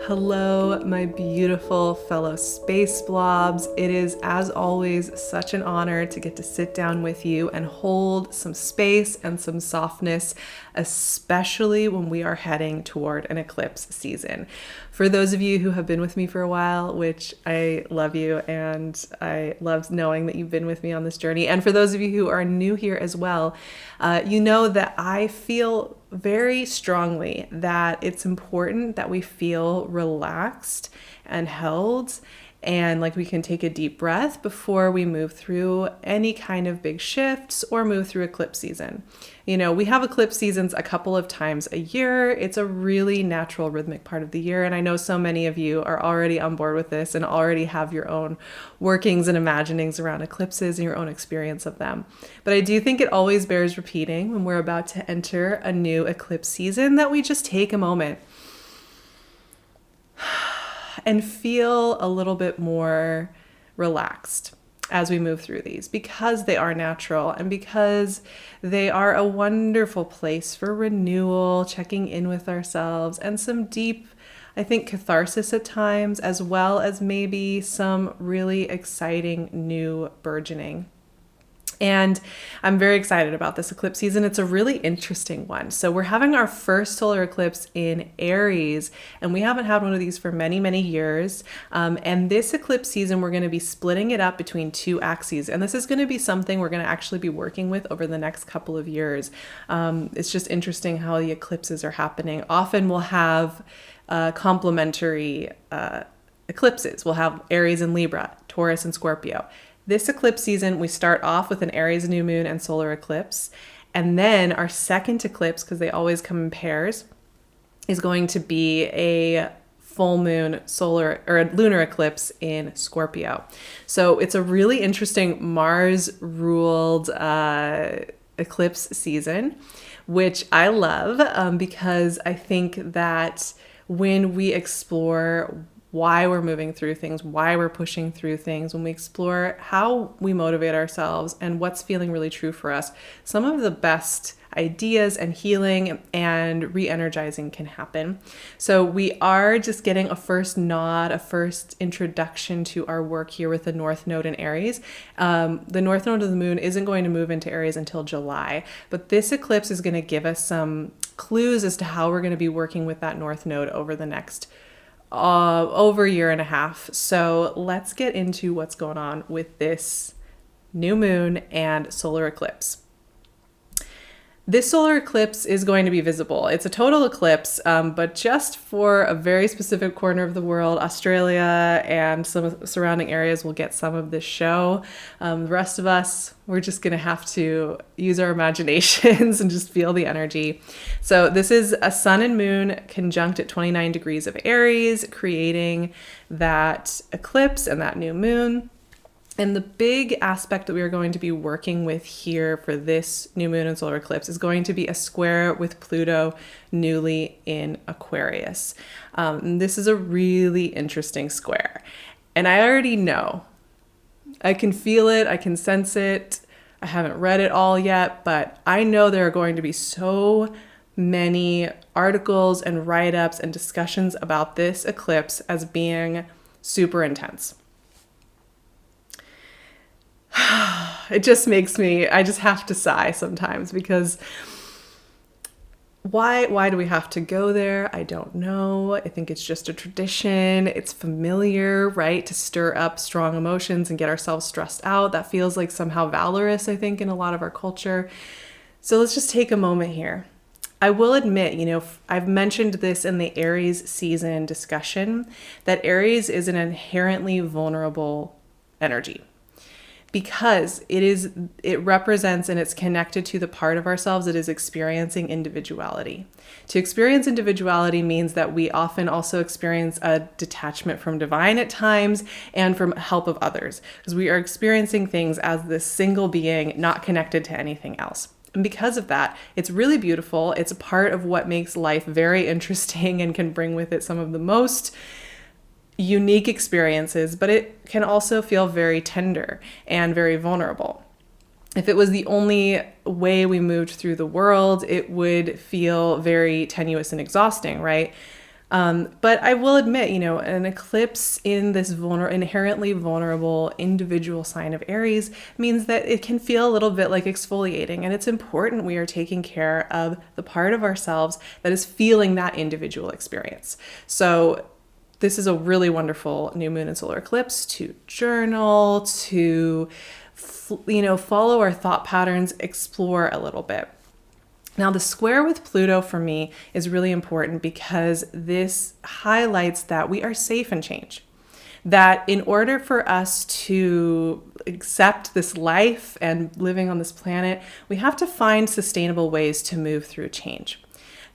Hello, my beautiful fellow space blobs. It is, as always, such an honor to get to sit down with you and hold some space and some softness, especially when we are heading toward an eclipse season. For those of you who have been with me for a while, which I love you and I love knowing that you've been with me on this journey, and for those of you who are new here as well, you know that I feel very strongly that it's important that we feel relaxed and held and like we can take a deep breath before we move through any kind of big shifts or move through eclipse season. You know, we have eclipse seasons a couple of times a year. It's a really natural rhythmic part of the year. And I know so many of you are already on board with this and already have your own workings and imaginings around eclipses and your own experience of them. But I do think it always bears repeating when we're about to enter a new eclipse season that we just take a moment and feel a little bit more relaxed as we move through these, because they are natural and because they are a wonderful place for renewal, checking in with ourselves, and some deep, I think, catharsis at times, as well as maybe some really exciting new burgeoning. And I'm very excited about this eclipse season. It's a really interesting one. So we're having our first solar eclipse in Aries, and we haven't had one of these for many, many years. And this eclipse season, we're going to be splitting it up between two axes. And this is going to be something we're going to actually be working with over the next couple of years. It's just interesting how the eclipses are happening. Often we'll have complementary eclipses. We'll have Aries and Libra, Taurus and Scorpio. This eclipse season, we start off with an Aries new moon and solar eclipse. And then our second eclipse, because they always come in pairs, is going to be a full moon solar or a lunar eclipse in Scorpio. So it's a really interesting Mars ruled eclipse season, which I love because I think that when we explore why we're moving through things, why we're pushing through things, when we explore how we motivate ourselves and what's feeling really true for us, some of the best ideas and healing and re-energizing can happen. So we are just getting a first nod, a first introduction to our work here with the North Node in Aries. The North Node of the moon isn't going to move into Aries until July, but this eclipse is going to give us some clues as to how we're going to be working with that North Node over the next over a year and a half. So let's get into what's going on with this new moon and solar eclipse. This solar eclipse is going to be visible. It's a total eclipse, but just for a very specific corner of the world. Australia and some surrounding areas will get some of this show. The rest of us, we're just going to have to use our imaginations and just feel the energy. So this is a sun and moon conjunct at 29 degrees of Aries, creating that eclipse and that new moon. And the big aspect that we are going to be working with here for this new moon and solar eclipse is going to be a square with Pluto newly in Aquarius. This is a really interesting square. And I already know. I can feel it. I can sense it. I haven't read it all yet, but I know there are going to be so many articles and write-ups and discussions about this eclipse as being super intense. It just makes me, I just have to sigh sometimes because why do we have to go there? I don't know. I think it's just a tradition. It's familiar, right? To stir up strong emotions and get ourselves stressed out. That feels like somehow valorous, I think, in a lot of our culture. So let's just take a moment here. I will admit, I've mentioned this in the Aries season discussion, that Aries is an inherently vulnerable energy. Because it represents and it's connected to the part of ourselves that is experiencing individuality. To experience individuality means that we often also experience a detachment from divine at times and from help of others, because we are experiencing things as this single being, not connected to anything else. And because of that, it's really beautiful. It's a part of what makes life very interesting and can bring with it some of the most unique experiences, but it can also feel very tender and very vulnerable. If it was the only way we moved through the world, it would feel very tenuous and exhausting, right? But I will admit, an eclipse in this inherently vulnerable individual sign of Aries means that it can feel a little bit like exfoliating. And it's important we are taking care of the part of ourselves that is feeling that individual experience. So this is a really wonderful new moon and solar eclipse to journal, to, follow our thought patterns, explore a little bit. Now, the square with Pluto for me is really important because this highlights that we are safe in change. That in order for us to accept this life and living on this planet, we have to find sustainable ways to move through change.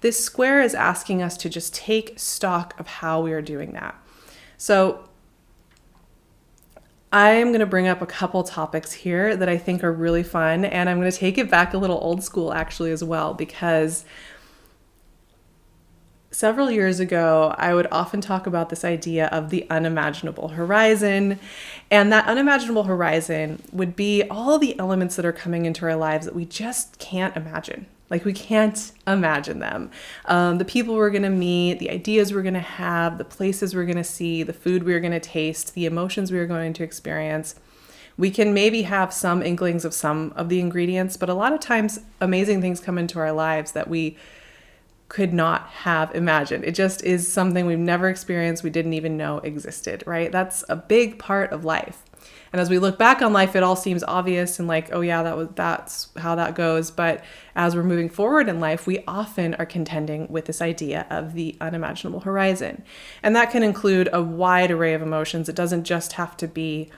This square is asking us to just take stock of how we are doing that. So I am going to bring up a couple topics here that I think are really fun, and I'm going to take it back a little old school actually as well, because several years ago, I would often talk about this idea of the unimaginable horizon. And that unimaginable horizon would be all the elements that are coming into our lives that we just can't imagine. Like, we can't imagine them. The people we're going to meet, the ideas we're going to have, the places we're going to see, the food we're going to taste, the emotions we are going to experience. We can maybe have some inklings of some of the ingredients, but a lot of times amazing things come into our lives that we could not have imagined. It just is something we've never experienced, we didn't even know existed, right? That's a big part of life. And as we look back on life, it all seems obvious and like, oh yeah, that's how that goes. But as we're moving forward in life, we often are contending with this idea of the unimaginable horizon. And that can include a wide array of emotions. It doesn't just have to be,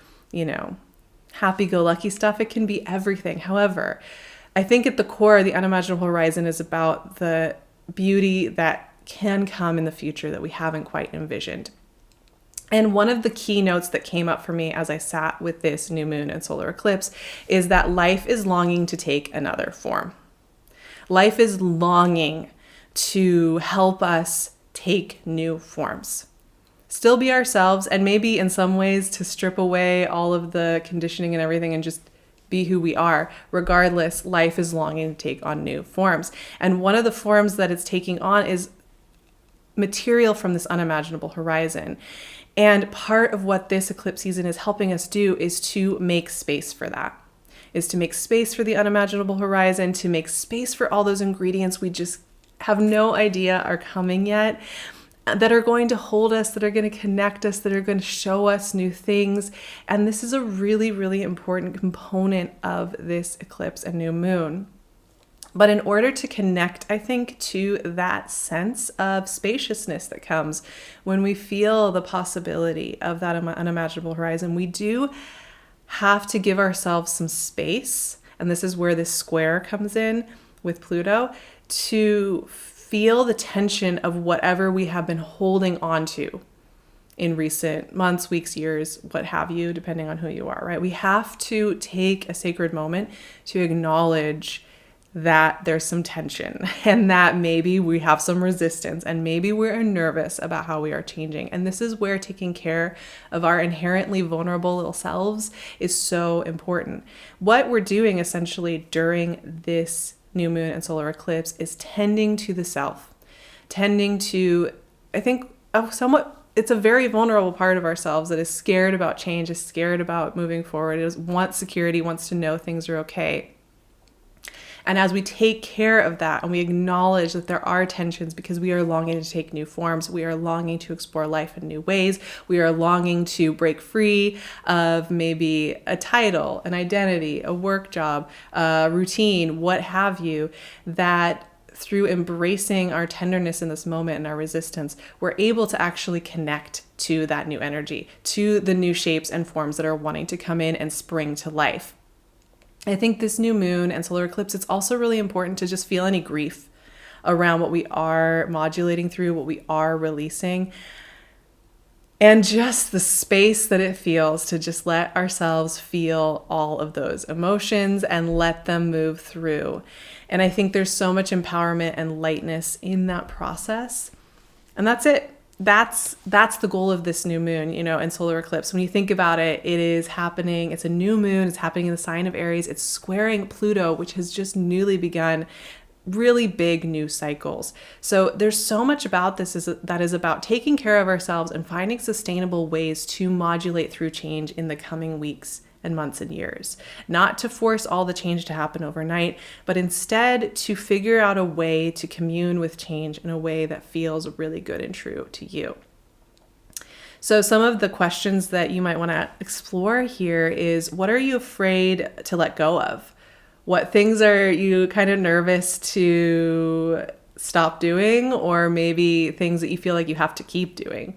happy-go-lucky stuff. It can be everything. However, I think at the core, the unimaginable horizon is about the beauty that can come in the future that we haven't quite envisioned. And one of the key notes that came up for me as I sat with this new moon and solar eclipse is that life is longing to take another form. Life is longing to help us take new forms. Still be ourselves, and maybe in some ways to strip away all of the conditioning and everything and just be who we are. Regardless, life is longing to take on new forms. And one of the forms that it's taking on is material from this unimaginable horizon. And part of what this eclipse season is helping us do is to make space for that, is to make space for the unimaginable horizon, to make space for all those ingredients we just have no idea are coming yet, that are going to hold us, that are going to connect us, that are going to show us new things. And this is a really, really important component of this eclipse and new moon. But in order to connect, I think, to that sense of spaciousness that comes when we feel the possibility of that unimaginable horizon, we do have to give ourselves some space. And this is where this square comes in with Pluto, to feel the tension of whatever we have been holding on to in recent months, weeks, years, what have you, depending on who you are, right? We have to take a sacred moment to acknowledge that there's some tension and that maybe we have some resistance and maybe we're nervous about how we are changing. And this is where taking care of our inherently vulnerable little selves is so important. What we're doing essentially during this new moon and solar eclipse is tending to the self, tending to, I think, it's a very vulnerable part of ourselves that is scared about change, is scared about moving forward, wants security, wants to know things are okay. And as we take care of that and we acknowledge that there are tensions because we are longing to take new forms, we are longing to explore life in new ways, we are longing to break free of maybe a title, an identity, a work job, a routine, what have you, that through embracing our tenderness in this moment and our resistance, we're able to actually connect to that new energy, to the new shapes and forms that are wanting to come in and spring to life. I think this new moon and solar eclipse, it's also really important to just feel any grief around what we are modulating through, what we are releasing, and just the space that it feels to just let ourselves feel all of those emotions and let them move through. And I think there's so much empowerment and lightness in that process. And that's it. That's the goal of this new moon, and solar eclipse. When you think about it, it is happening. It's a new moon. It's happening in the sign of Aries. It's squaring Pluto, which has just newly begun really big new cycles. So there's so much about this that is about taking care of ourselves and finding sustainable ways to modulate through change in the coming weeks and months and years. Not to force all the change to happen overnight, but instead to figure out a way to commune with change in a way that feels really good and true to you. So some of the questions that you might want to explore here is, what are you afraid to let go of? What things are you kind of nervous to stop doing, or maybe things that you feel like you have to keep doing?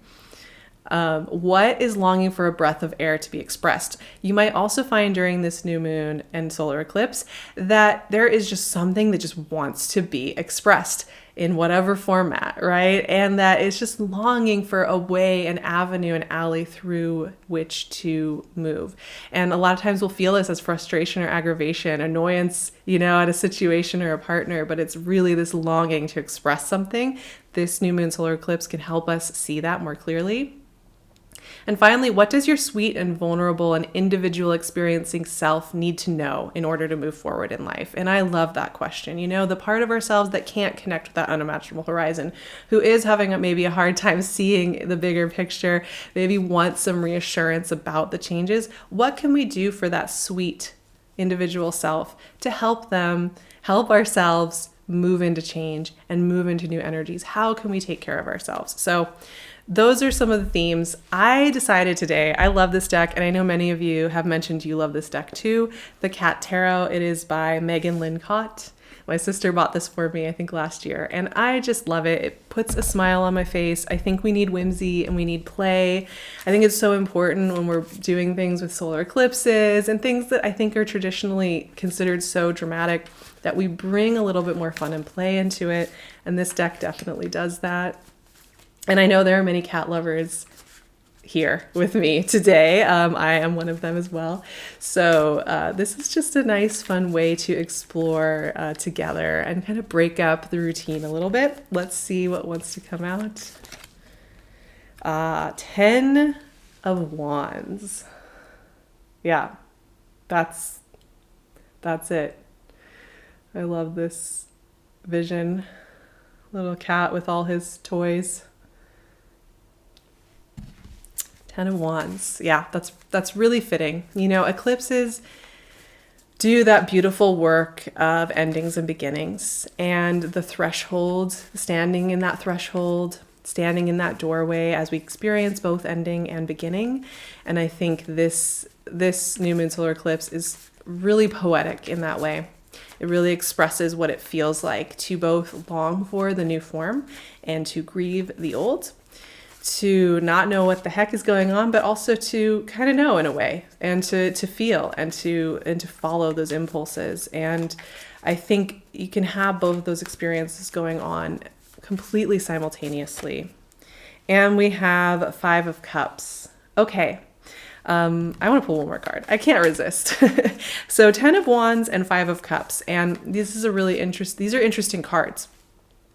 What is longing for a breath of air to be expressed? You might also find during this new moon and solar eclipse that there is just something that just wants to be expressed in whatever format, right? And that it's just longing for a way, an avenue, an alley through which to move. And a lot of times we'll feel this as frustration or aggravation, annoyance, at a situation or a partner, but it's really this longing to express something. This new moon solar eclipse can help us see that more clearly. And finally, what does your sweet and vulnerable and individual experiencing self need to know in order to move forward in life? And I love that question. The part of ourselves that can't connect with that unimaginable horizon, who is having maybe a hard time seeing the bigger picture, maybe wants some reassurance about the changes. What can we do for that sweet individual self to help ourselves move into change and move into new energies? How can we take care of ourselves? So those are some of the themes. I decided today, I love this deck, and I know many of you have mentioned you love this deck too, the Cat Tarot. It is by Megan Lincott. My sister bought this for me, I think last year, and I just love it. It puts a smile on my face. I think we need whimsy and we need play. I think it's so important when we're doing things with solar eclipses and things that I think are traditionally considered so dramatic, that we bring a little bit more fun and play into it, and this deck definitely does that. And I know there are many cat lovers here with me today. I am one of them as well. So this is just a nice, fun way to explore together and kind of break up the routine a little bit. Let's see what wants to come out. 10 of Wands. Yeah, that's it. I love this vision. Little cat with all his toys. 10 of Wands. Yeah, that's really fitting. Eclipses do that beautiful work of endings and beginnings, and the threshold, standing in that threshold, standing in that doorway as we experience both ending and beginning. And I think this new moon solar eclipse is really poetic in that way. It really expresses what it feels like to both long for the new form and to grieve the old, to not know what the heck is going on, but also to kind of know in a way, and to feel and to follow those impulses. And I think you can have both of those experiences going on completely simultaneously. And we have 5 of Cups. Okay. I want to pull one more card. I can't resist. So 10 of Wands and 5 of Cups. And these are interesting cards,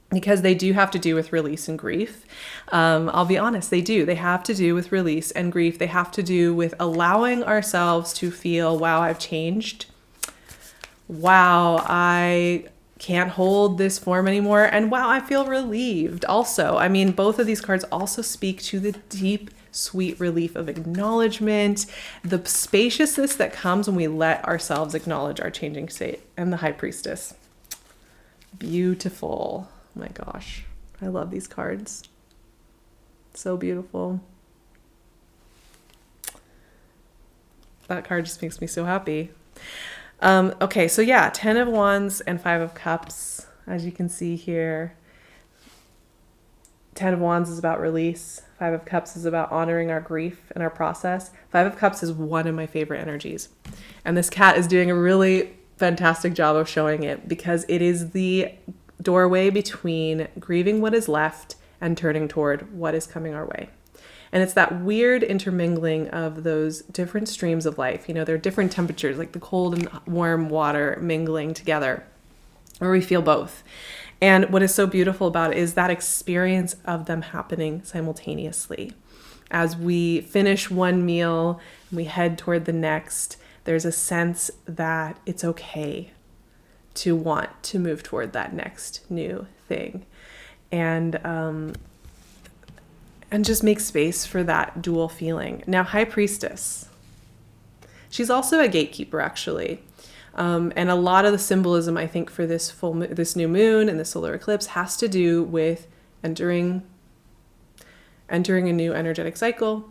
because they do have to do with release and grief. I'll be honest, they do. They have to do with release and grief. They have to do with allowing ourselves to feel, wow, I've changed. Wow, I can't hold this form anymore. And wow, I feel relieved also. I mean, both of these cards also speak to the deep, sweet relief of acknowledgement, the spaciousness that comes when we let ourselves acknowledge our changing state, and the High Priestess. Beautiful. Oh my gosh, I love these cards. So beautiful. That card just makes me so happy. Okay, so yeah, 10 of Wands and 5 of Cups, as you can see here. 10 of Wands is about release. 5 of Cups is about honoring our grief and our process. 5 of Cups is one of my favorite energies. And this cat is doing a really fantastic job of showing it, because it is the doorway between grieving what is left and turning toward what is coming our way. And it's that weird intermingling of those different streams of life. There are different temperatures, like the cold and warm water mingling together, where we feel both. And what is so beautiful about it is that experience of them happening simultaneously. As we finish one meal and we head toward the next, there's a sense that it's okay to want to move toward that next new thing. And just make space for that dual feeling. Now, High Priestess. She's also a gatekeeper, actually. And a lot of the symbolism, I think, for this new moon and the solar eclipse has to do with entering a new energetic cycle.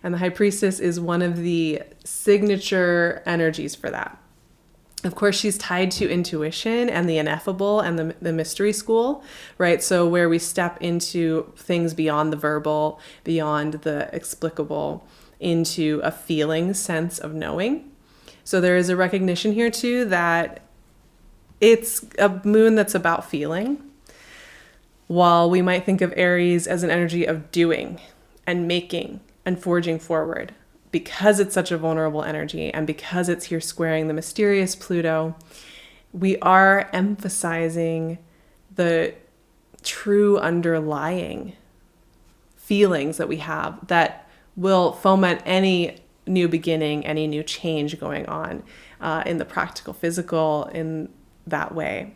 And the High Priestess is one of the signature energies for that. Of course, she's tied to intuition and the ineffable and the mystery school, right? So where we step into things beyond the verbal, beyond the explicable, into a feeling sense of knowing. So there is a recognition here too that it's a moon that's about feeling, while we might think of Aries as an energy of doing and making and forging forward. Because it's such a vulnerable energy and because it's here squaring the mysterious Pluto, we are emphasizing the true underlying feelings that we have that will foment any new beginning, any new change going on in the practical, physical, in that way.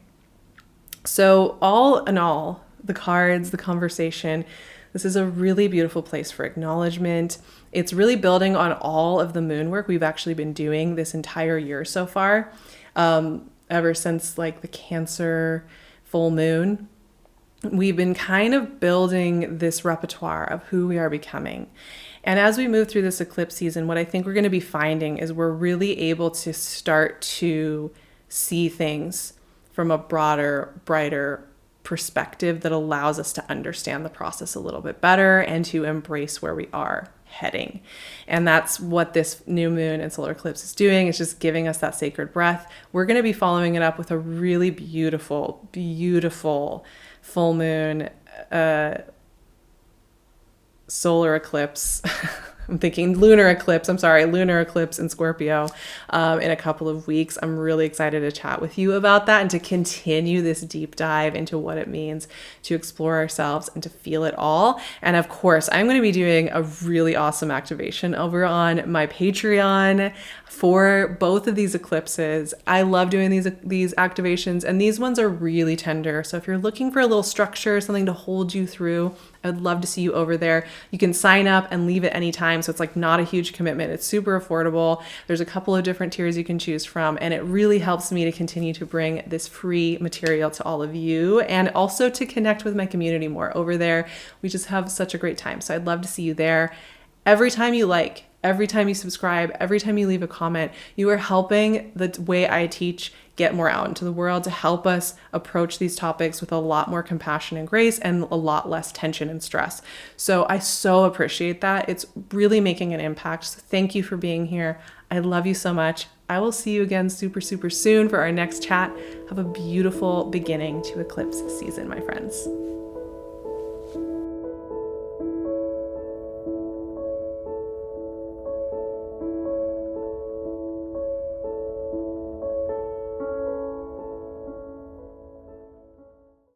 So all in all, the cards, the conversation, this is a really beautiful place for acknowledgement. It's really building on all of the moon work we've actually been doing this entire year so far, ever since like the Cancer full moon. We've been kind of building this repertoire of who we are becoming. And as we move through this eclipse season, what I think we're going to be finding is we're really able to start to see things from a broader, brighter perspective that allows us to understand the process a little bit better and to embrace where we are heading. And that's what this new moon and solar eclipse is doing. It's just giving us that sacred breath. We're going to be following it up with a really beautiful, beautiful full moon solar eclipse. I'm thinking lunar eclipse in Scorpio in a couple of weeks. I'm really excited to chat with you about that and to continue this deep dive into what it means to explore ourselves and to feel it all. And of course, I'm going to be doing a really awesome activation over on my Patreon for both of these eclipses. I love doing these activations, and these ones are really tender. So if you're looking for a little structure, something to hold you through, I would love to see you over there. You can sign up and leave at any time. So it's like not a huge commitment. It's super affordable. There's a couple of different tiers you can choose from. And it really helps me to continue to bring this free material to all of you and also to connect with my community more over there. We just have such a great time. So I'd love to see you there. Every time you like, every time you subscribe, every time you leave a comment, you are helping the way I teach get more out into the world to help us approach these topics with a lot more compassion and grace and a lot less tension and stress. So I so appreciate that. It's really making an impact. So thank you for being here. I love you so much. I will see you again super, super soon for our next chat. Have a beautiful beginning to eclipse season, my friends.